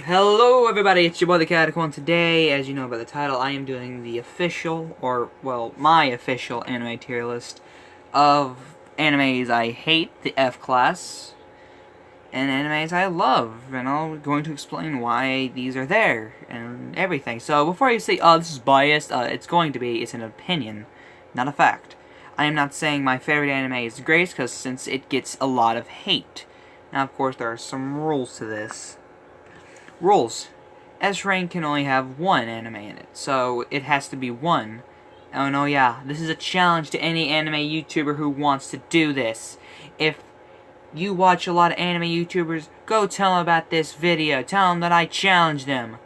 Hello everybody, it's your boy the Catacomb. Today, as you know by the title, I am doing the official, or, well, my official anime tier list of animes I hate, the F class, and animes I love, and I'm going to explain why these are there, and everything. So, before you say, oh, this is biased, it's an opinion, not a fact. I am not saying my favorite anime is Grace, because since it gets a lot of hate. Now, of course, there are some rules to this. Rules. S rank can only have one anime in it, so it has to be one. Oh no, yeah, this is a challenge to any anime YouTuber who wants to do this. If you watch a lot of anime YouTubers, go tell them about this video. Tell them that I challenge them.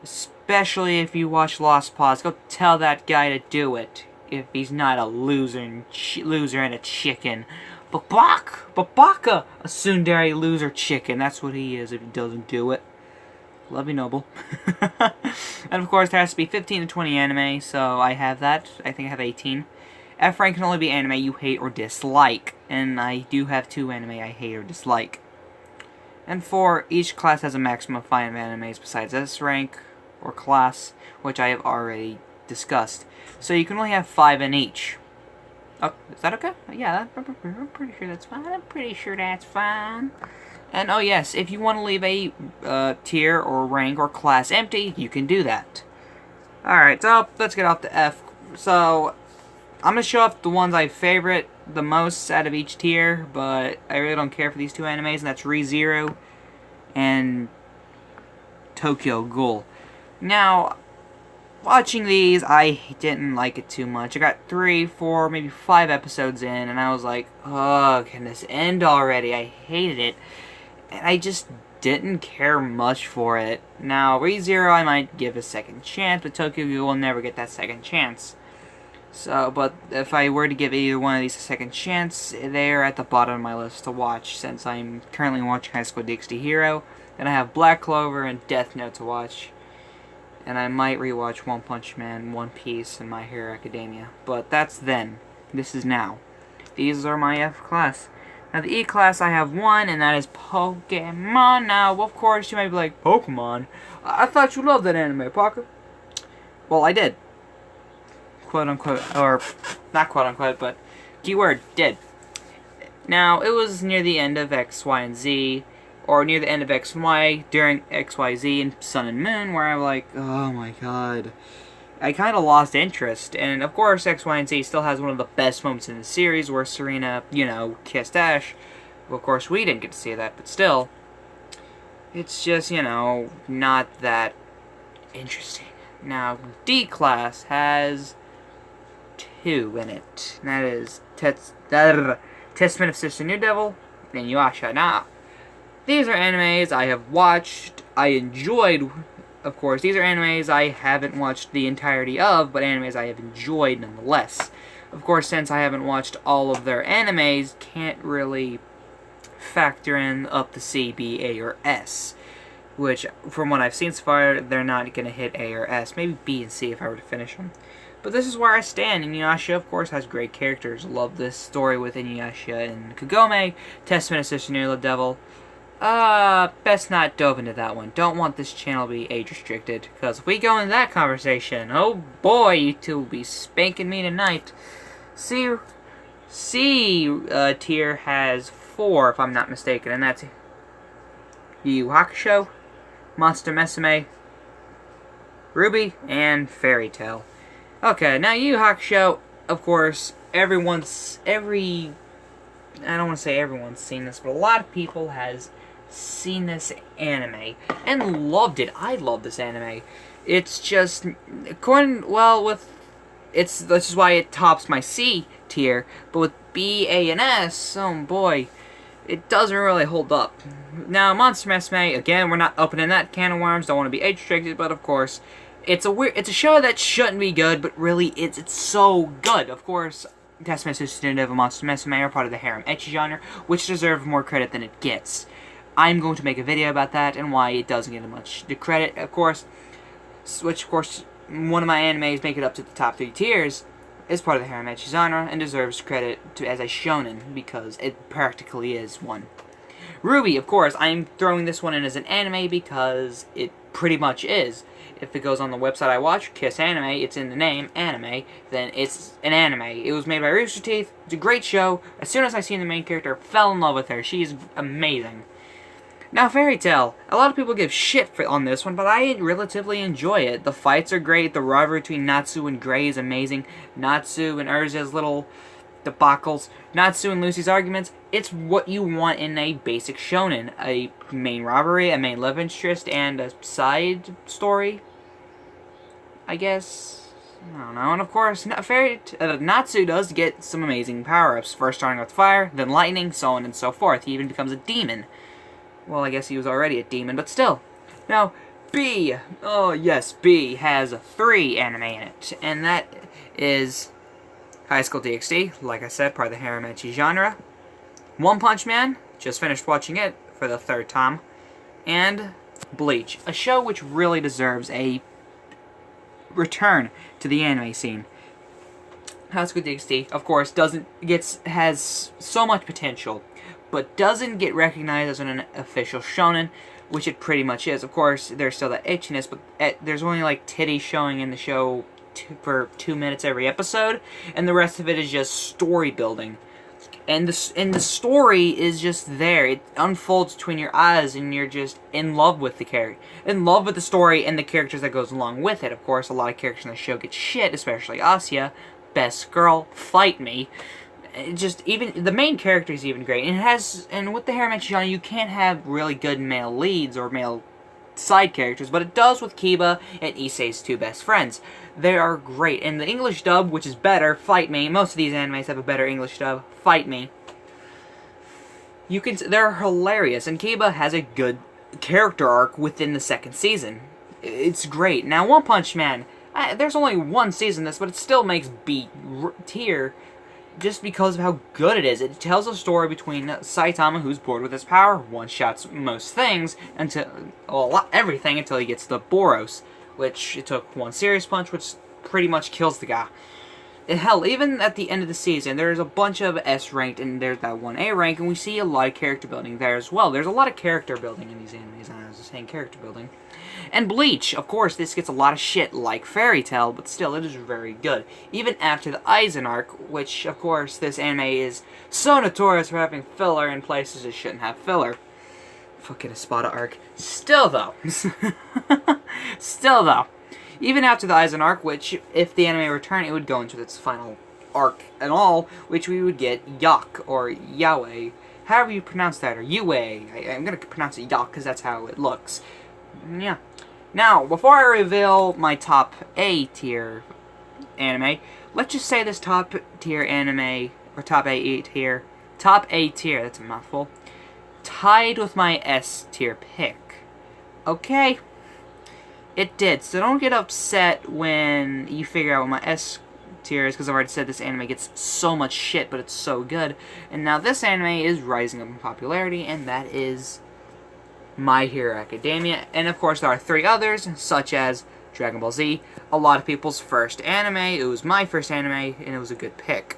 Especially if you watch Lost Pause, go tell that guy to do it. If he's not a loser and a chicken. Babaka! A tsundere loser chicken. That's what he is if he doesn't do it. Love you, Noble. And of course, there has to be 15 to 20 anime, so I have that. I think I have 18. F rank can only be anime you hate or dislike, and I do have 2 anime I hate or dislike. And 4, each class has a maximum of 5 animes besides S rank or class, which I have already discussed. So you can only have 5 in each. Oh, is that okay? Yeah, I'm pretty sure that's fine. I'm pretty sure that's fine. And oh yes, if you want to leave a tier or rank or class empty, you can do that. Alright, so let's get off the F. So, I'm going to show off the ones I favorite the most out of each tier, but I really don't care for these 2 animes, and that's ReZero and Tokyo Ghoul. Now, watching these, I didn't like it too much. I got 3, 4, maybe 5 episodes in, and I was like, oh, can this end already? I hated it. And I just didn't care much for it. Now, ReZero I might give a second chance, but Tokyo Ghoul will never get that second chance. So, but if I were to give either one of these a second chance, they're at the bottom of my list to watch, since I'm currently watching High School DxD Hero, and I have Black Clover and Death Note to watch. And I might rewatch One Punch Man, One Piece, and My Hero Academia. But that's then. This is now. These are my F class. Now, the E class I have 1, and that is Pokemon. Now, of course, you might be like, Pokemon? I thought you loved that anime, Parker. Well, I did. Quote unquote, or not quote unquote, but keyword, did. Now, it was near the end of X, Y, and Z, or near the end of X and Y, during X, Y, Z, and Sun and Moon, where I'm like, oh my god. I kind of lost interest, and of course X, Y, and Z still has one of the best moments in the series where Serena, you know, kissed Ash. Well, of course we didn't get to see that, but still, it's just, you know, not that interesting. Now, D class has 2 in it, and that is Testament of Sister New Devil and Yasha. Now, these are animes I have watched, I enjoyed. Of course, these are animes I haven't watched the entirety of, but animes I have enjoyed nonetheless. Of course, since I haven't watched all of their animes, can't really factor in up to C, B, A, or S. Which, from what I've seen so far, they're not going to hit A or S. Maybe B and C if I were to finish them. But this is where I stand. Inuyasha, of course, has great characters. Love this story with Inuyasha and Kagome. Testament of Sister New Devil. Best not dove into that one. Don't want this channel to be age restricted, because if we go into that conversation, oh boy, you two will be spanking me tonight. C tier has 4, if I'm not mistaken, and that's Yu Yu Hakusho, Monster Mesame, Ruby, and Fairy Tail. Okay, now Yu Yu Hakusho, of course, I don't want to say everyone's seen this, but a lot of people has seen this anime and loved it. I love this anime. It's just this is why it tops my C tier, but with B, A, and S, oh boy, it doesn't really hold up. Now, Monster Mesame, again, we're not opening that can of worms, don't want to be age restricted, but of course, it's a show that shouldn't be good, but really it's so good. Of course, Testament of Sister New Devil, Monster Mesame are part of the harem ecchi genre, which deserve more credit than it gets. I'm going to make a video about that and why it doesn't get much credit, of course. Which, of course, one of my animes make it up to the top 3 tiers, is part of the harem ecchi genre and deserves credit as a shonen because it practically is one. RWBY, of course, I'm throwing this one in as an anime because it pretty much is. If it goes on the website I watch, Kiss Anime, it's in the name, anime, then it's an anime. It was made by Rooster Teeth. It's a great show. As soon as I seen the main character, fell in love with her. She's amazing. Now, Fairy Tail. A lot of people give shit on this one, but I relatively enjoy it. The fights are great. The rivalry between Natsu and Gray is amazing. Natsu and Urza's little debacles. Natsu and Lucy's arguments. It's what you want in a basic shonen. A main rivalry, a main love interest, and a side story, I guess. I don't know. And of course, Natsu does get some amazing power-ups. First starting with fire, then lightning, so on and so forth. He even becomes a demon. Well, I guess he was already a demon, but still. Now, B. Oh, yes, B has 3 anime in it. And that is High School DxD, like I said, part of the harem ecchi genre. One Punch Man, just finished watching it for the 3rd time. And Bleach, a show which really deserves a return to the anime scene. High School DxD, of course, has so much potential, but doesn't get recognized as an official shonen, which it pretty much is. Of course, there's still that itchiness, but there's only like titties showing in the show for 2 minutes every episode, and the rest of it is just story building. And the story is just there. It unfolds between your eyes, and you're just in love with the character, in love with the story and the characters that goes along with it. Of course, a lot of characters in the show get shit, especially Asya, best girl, fight me. Even the main character is even great, and with the harem ecchi genre, you can't have really good male leads or male side characters, but it does with Kiba and Issei's 2 best friends. They are great, and the English dub, which is better, Fight Me. Most of these animes have a better English dub, Fight Me. They're hilarious, and Kiba has a good character arc within the 2nd season. It's great. Now, One Punch Man, there's only 1 season of this, but it still makes B tier just because of how good it is. It tells a story between Saitama, who's bored with his power, one-shots most things, everything until he gets the Boros, which it took 1 serious punch, which pretty much kills the guy. And hell, even at the end of the season, there's a bunch of S-ranked, and there's that 1 A rank, and we see a lot of character building there as well. There's a lot of character building in these animes, and I was just saying character building. And Bleach, of course, this gets a lot of shit like Fairy Tail, but still, it is very good. Even after the Aizen arc, which, of course, this anime is so notorious for having filler in places it shouldn't have filler. Fucking Espada arc. Still, though. Even after the Aizen arc, which, if the anime returned, it would go into its final arc and all, which we would get Yak, or Yahweh. However you pronounce that, or Yue. I'm going to pronounce it Yak, because that's how it looks. Yeah. Now, before I reveal my top A tier anime, let's just say this top tier anime, or top A tier, that's a mouthful, tied with my S tier pick. Okay? It did, so don't get upset when you figure out what my S tier is, because I've already said this anime gets so much shit, but it's so good. And now this anime is rising up in popularity, and that is My Hero Academia. And of course there are 3 others, such as Dragon Ball Z, a lot of people's first anime. It was my first anime, and it was a good pick.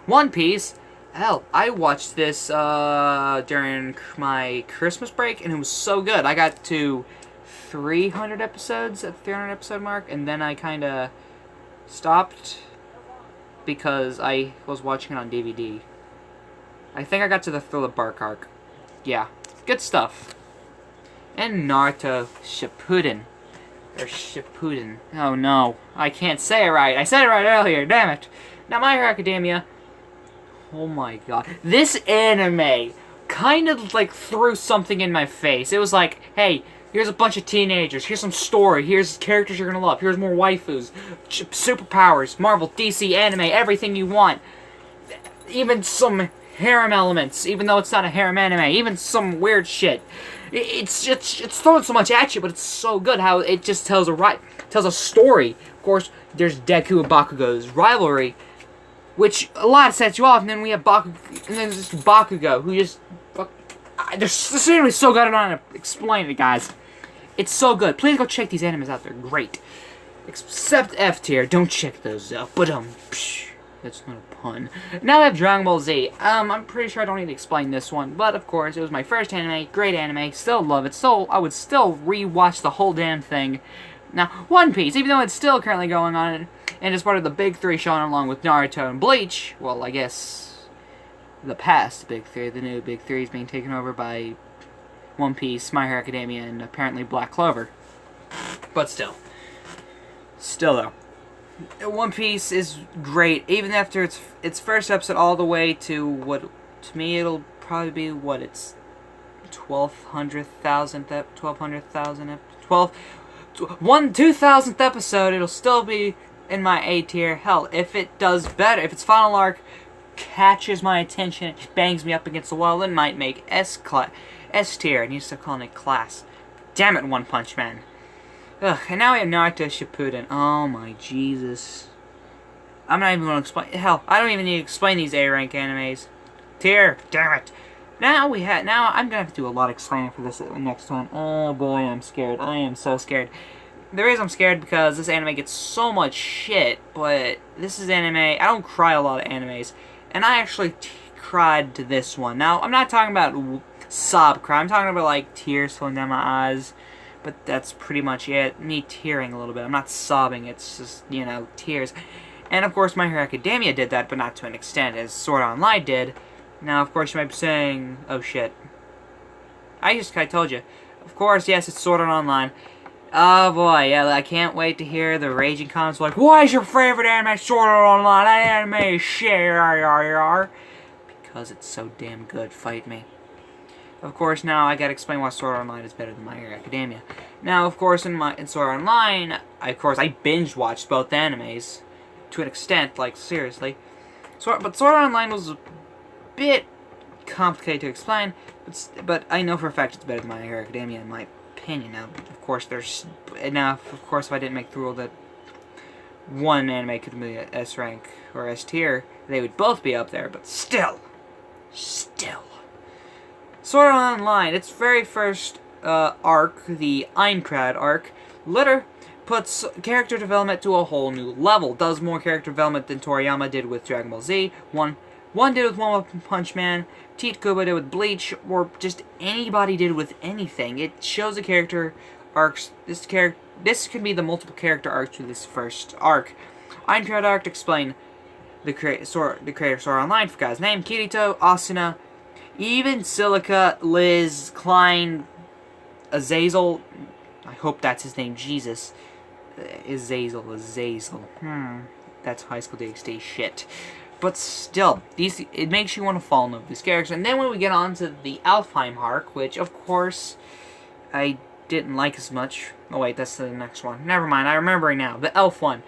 One Piece, hell, I watched this during my Christmas break, and it was so good. I got to 300 episodes at the 300 episode mark, and then I kinda stopped because I was watching it on DVD. I think I got to the Thriller Bark arc. Yeah, good stuff. And Naruto Shippuden. Or Shippuden. Oh no, I can't say it right. I said it right earlier, damn it. Now My Hero Academia. Oh my god. This anime kind of like threw something in my face. It was like, hey, here's a bunch of teenagers, here's some story, here's characters you're gonna love, here's more waifus, superpowers, Marvel, DC, anime, everything you want. Even some harem elements, even though it's not a harem anime, even some weird shit. It's throwing so much at you, but it's so good how it just tells a story. Of course, there's Deku and Bakugo's rivalry, which a lot sets you off, and then we have Bakugo, and then there's just Bakugo, who just... This anime is so good, I don't know how to explain it, guys. It's so good. Please go check these animes out. They're great. Except F tier. Don't check those out. But, That's not a pun. Now we have Dragon Ball Z. I'm pretty sure I don't need to explain this one, but of course, it was my first anime, great anime, still love it, I would still re-watch the whole damn thing. Now, One Piece, even though it's still currently going on, and is part of the big three shown along with Naruto and Bleach, well, I guess the past big three, the new big three is being taken over by One Piece, My Hero Academia, and apparently Black Clover. But still though, One Piece is great, even after its first episode all the way to what, to me, it'll probably be, what, its 2000th episode, it'll still be in my A tier. Hell, if it does better, if its final arc catches my attention, it bangs me up against the wall, it might make S tier. I need to stop calling it class. Damn it, One Punch Man. Ugh, and now we have Naruto Shippuden. Oh my Jesus. I'm not even going to explain. Hell, I don't even need to explain these A-rank animes. Tier, damn it. Now I'm going to have to do a lot of explaining for this next one. Oh boy, I'm scared. I am so scared. The reason I'm scared because this anime gets so much shit, but this is anime. I don't cry a lot of animes, and I actually cried to this one. Now, I'm not talking about sob cry. I'm talking about, like, tears falling down my eyes. But that's pretty much it. Me tearing a little bit. I'm not sobbing. It's just, you know, tears. And, of course, My Hero Academia did that, but not to an extent as Sword Art Online did. Now, of course, you might be saying, oh, shit. I told you. Of course, yes, it's Sword Art Online. Oh, boy, yeah, I can't wait to hear the raging comments like, why is your favorite anime Sword Art Online? That anime is shit, yar. Because it's so damn good. Fight me. Of course, now I gotta explain why Sword Art Online is better than My Hero Academia. Now, of course, in Sword Art Online, I binge watched both animes to an extent, like seriously. But Sword Art Online was a bit complicated to explain, but I know for a fact it's better than My Hero Academia in my opinion. Now, of course, there's enough. Of course, if I didn't make the rule that one anime could be S rank or S tier, they would both be up there. But still. Sword Art Online, its very first arc, the Aincrad arc, puts character development to a whole new level. Does more character development than Toriyama did with Dragon Ball Z. One did with One Punch Man, Tite Kubo did with Bleach, or just anybody did with anything. It shows the character arcs. This could be the multiple character arcs to this first arc. Aincrad arc explain the creator of Sword Art Online, for God's name, Kirito, Asuna, even Silica, Liz, Klein, Azazel, I hope that's his name, Jesus. Azazel. That's High School DxD shit. But still, it makes you want to fall in love with these characters. And then when we get on to the Alfheim arc, which, of course, I didn't like as much. Oh wait, that's the next one. Never mind, I'm remembering now. The Elf one.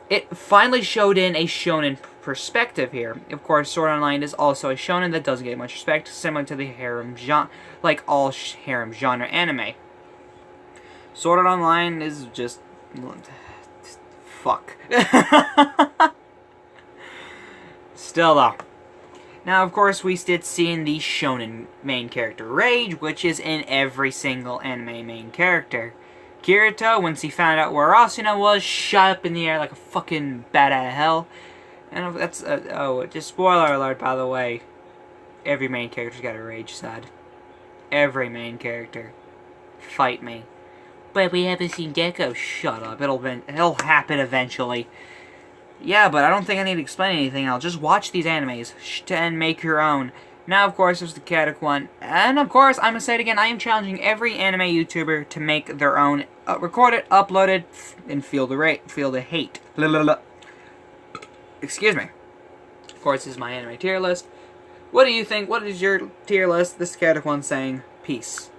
It finally showed in a shonen perspective here. Of course, Sword Art Online is also a shonen that doesn't get much respect, similar to the harem genre, like all harem genre anime. Sword Art Online is just fuck. Still though. Now, of course, we did see in the shonen main character Rage, which is in every single anime main character. Kirito, once he found out where Asuna was, shot up in the air like a fucking bat out of hell. And that's, just spoiler alert, by the way. Every main character's got a rage side. Every main character. Fight me. But we haven't seen Gecko. Shut up. It'll happen eventually. Yeah, but I don't think I need to explain anything else. Just watch these animes and make your own. Now, of course, there's the Katic one. And, of course, I'm going to say it again, I am challenging every anime YouTuber to make their own. Record it, upload it, and feel the hate. Excuse me. Of course, this is my anime tier list. What do you think? What is your tier list? This is Katic one saying, peace.